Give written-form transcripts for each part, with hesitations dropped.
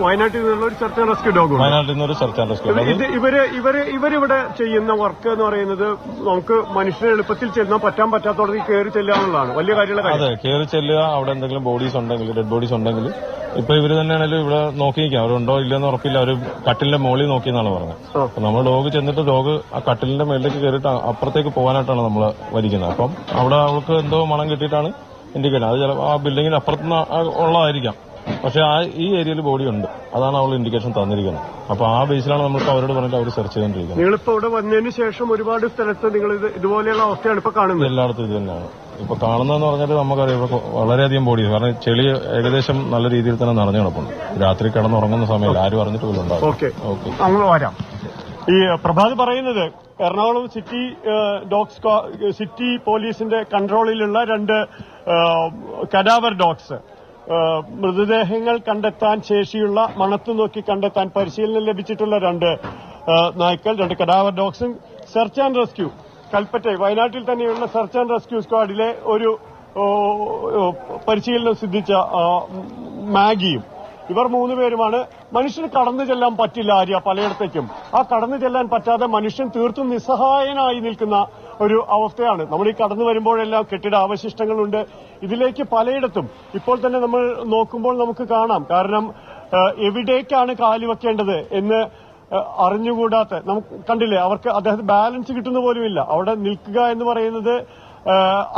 വയനാട്ടിൽ നിന്നുള്ള ഒരു സെർച്ച് ആൻഡ് റെസ്ക്യൂ ഡോഗ്. വയനാട്ടിൽ നിന്നൊരു സെർച്ച് ആൻഡ് റെസ്ക്യൂ. ഇവരിവിടെ ചെയ്യുന്ന വർക്ക് എന്ന് പറയുന്നത് നമുക്ക് മനുഷ്യനെ എളുപ്പത്തിൽ ചെല്ലാൻ പറ്റാത്തോടത്ത് കയറി ചെല്ലാന്നുള്ളതാണ് വലിയ കാര്യമുള്ള കാര്യം. അതെ, കയറി ചെല്ലുക. അവിടെ എന്തെങ്കിലും ബോഡീസ് ഉണ്ടെങ്കിൽ, ഡെഡ് ബോഡീസ് ഉണ്ടെങ്കിൽ ഇപ്പൊ ഇവര് തന്നെയാണെങ്കിലും ഇവിടെ നോക്കി നിൽക്കാം. അവരുണ്ടോ ഇല്ലെന്ന് ഉറപ്പില്ല. അവര് കട്ടിലിന്റെ മുകളിൽ നോക്കിയെന്നാണ് പറഞ്ഞത്. അപ്പൊ നമ്മൾ ഡോഗ് ചെന്നിട്ട് ഡോഗ് ആ കട്ടിലിന്റെ മേളിലേക്ക് കയറിയിട്ട് അപ്പുറത്തേക്ക് പോകാനായിട്ടാണ് നമ്മൾ വലിക്കുന്നത്. അപ്പം അവിടെ അവൾക്ക് എന്തോ മണം കിട്ടിയിട്ടാണ് ഇൻഡിക്കേറ്റ്. അത് ചിലപ്പോൾ ആ ബിൽഡിങ്ങിന് അപ്പുറത്തുനിന്ന് ഉള്ളതായിരിക്കാം. പക്ഷെ ഈ ഏരിയയിൽ ബോഡി ഉണ്ട്. അതാണ് അവൾ ഇൻഡിക്കേഷൻ തന്നിരിക്കുന്നത്. അപ്പൊ ആ ബേസിലാണ് നമ്മളിപ്പോ അവരോട് പറഞ്ഞിട്ട് അവർ സെർച്ച് ചെയ്തുകൊണ്ടിരിക്കുന്നത്. നിങ്ങളിപ്പോ ഇവിടെ വന്നതിന് ശേഷം ഒരുപാട് സ്ഥലത്ത് നിങ്ങൾ ഇതുപോലെയുള്ള അവസ്ഥയാണ് ഇപ്പൊ കാണുന്നത്. എല്ലായിടത്തും ഇത് തന്നെയാണ് ഇപ്പൊ കാണുന്നതെന്ന് പറഞ്ഞാൽ നമുക്കറിയാം ഇവിടെ വളരെയധികം ബോഡി. കാരണം ചെളി ഏകദേശം നല്ല രീതിയിൽ തന്നെ നിറഞ്ഞു കിടപ്പുണ്ട്. രാത്രി കിടന്നുറങ്ങുന്ന സമയത്ത് ആരും അറിഞ്ഞിട്ട് പോലും ഉണ്ടാവും. ഓക്കെ, നമ്മൾ വരാം. ഈ പ്രഭാത് പറയുന്നത് എറണാകുളം സിറ്റി പോലീസിന്റെ കൺട്രോളിലുള്ള 2 കഡാവർ ഡോഗ്സ്, മൃതദേഹങ്ങൾ കണ്ടെത്താൻ ശേഷിയുള്ള, മണത്തു നോക്കി കണ്ടെത്താൻ പരിശീലനം ലഭിച്ചിട്ടുള്ള 2 നായ്ക്കൾ, 2 കഡാവർ ഡോഗ്സും സെർച്ച് ആൻഡ് റെസ്ക്യൂ കൽപ്പറ്റ വയനാട്ടിൽ തന്നെയുള്ള സെർച്ച് ആൻഡ് റെസ്ക്യൂ സ്ക്വാഡിലെ ഒരു പരിശീലനം സിദ്ധിച്ച മാഗിയും, ഇവർ 3 പേരുമാണ്. മനുഷ്യന് കടന്നു ചെല്ലാൻ പറ്റില്ല പലയിടത്തേക്കും. ആ കടന്നു ചെല്ലാൻ പറ്റാതെ മനുഷ്യൻ തീർത്തും നിസ്സഹായനായി നിൽക്കുന്ന ഒരു അവസ്ഥയാണ്. നമ്മൾ ഈ കടന്നു വരുമ്പോഴെല്ലാം കെട്ടിട അവശിഷ്ടങ്ങളുണ്ട്. ഇതിലേക്ക് പലയിടത്തും ഇപ്പോൾ തന്നെ നമ്മൾ നോക്കുമ്പോൾ നമുക്ക് കാണാം. കാരണം എവിടേക്കാണ് കാലുവെക്കേണ്ടത് എന്ന് അറിഞ്ഞുകൂടാത്ത, നമുക്ക് കണ്ടില്ലേ, അവർക്ക് അദ്ദേഹത്തിന് ബാലൻസ് കിട്ടുന്ന പോലുമില്ല. അവിടെ നിൽക്കുക എന്ന് പറയുന്നത്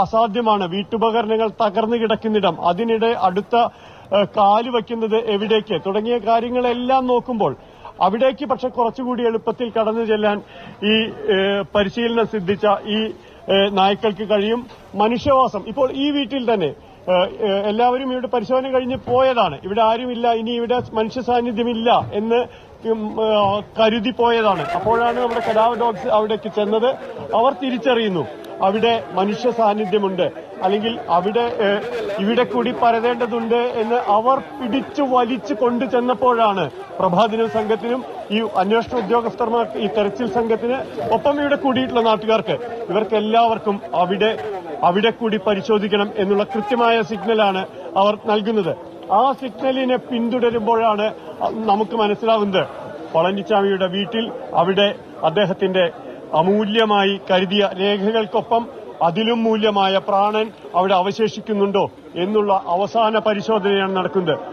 അസാധ്യമാണ്. വീട്ടുപകരണങ്ങൾ തകർന്നു കിടക്കുന്നിടം, അതിനിടെ അടുത്ത കാല് വയ്ക്കുന്നത് എവിടേക്ക് തുടങ്ങിയ കാര്യങ്ങളെല്ലാം നോക്കുമ്പോൾ അവിടേക്ക് പക്ഷെ കുറച്ചുകൂടി എളുപ്പത്തിൽ കടന്നു ചെല്ലാൻ ഈ പരിശീലനം സിദ്ധിച്ച ഈ നായ്ക്കൾക്ക് കഴിയും. മനുഷ്യവാസം ഇപ്പോൾ ഈ വീട്ടിൽ തന്നെ എല്ലാവരും ഇവിടെ പരിശോധന കഴിഞ്ഞ് പോയതാണ്. ഇവിടെ ആരുമില്ല, ഇനി ഇവിടെ മനുഷ്യ സാന്നിധ്യമില്ല എന്ന് കരുതി പോയതാണ്. അപ്പോഴാണ് നമ്മുടെ കഡാവർ ഡോഗ്സ് അവിടേക്ക് ചെന്നത്. അവർ തിരിച്ചറിയുന്നു അവിടെ മനുഷ്യ സാന്നിധ്യമുണ്ട്, അല്ലെങ്കിൽ ഇവിടെ കൂടി പരതേണ്ടതുണ്ട് എന്ന് അവർ പിടിച്ചു വലിച്ചു കൊണ്ടു ചെന്നപ്പോഴാണ് പ്രഭാതിനും സംഘത്തിനും ഈ അന്വേഷണ ഉദ്യോഗസ്ഥർക്ക്, ഈ തെരച്ചിൽ സംഘത്തിന് ഒപ്പം ഇവിടെ കൂടിയിട്ടുള്ള നാട്ടുകാർക്ക്, ഇവർക്കെല്ലാവർക്കും അവിടെ കൂടി പരിശോധിക്കണം എന്നുള്ള കൃത്യമായ സിഗ്നലാണ് അവർ നൽകുന്നത്. ആ സിഗ്നലിനെ പിന്തുടരുമ്പോഴാണ് നമുക്ക് മനസ്സിലാവുന്നത് പളനിസ്വാമിയുടെ വീട്ടിൽ അവിടെ അദ്ദേഹത്തിന്റെ അമൂല്യമായി കരുതിയ രേഖകൾക്കൊപ്പം അതിലും മൂല്യമായ പ്രാണൻ അവിടെ അവശേഷിക്കുന്നുണ്ടോ എന്നുള്ള അവസാന പരിശോധനയാണ് നടക്കുന്നത്.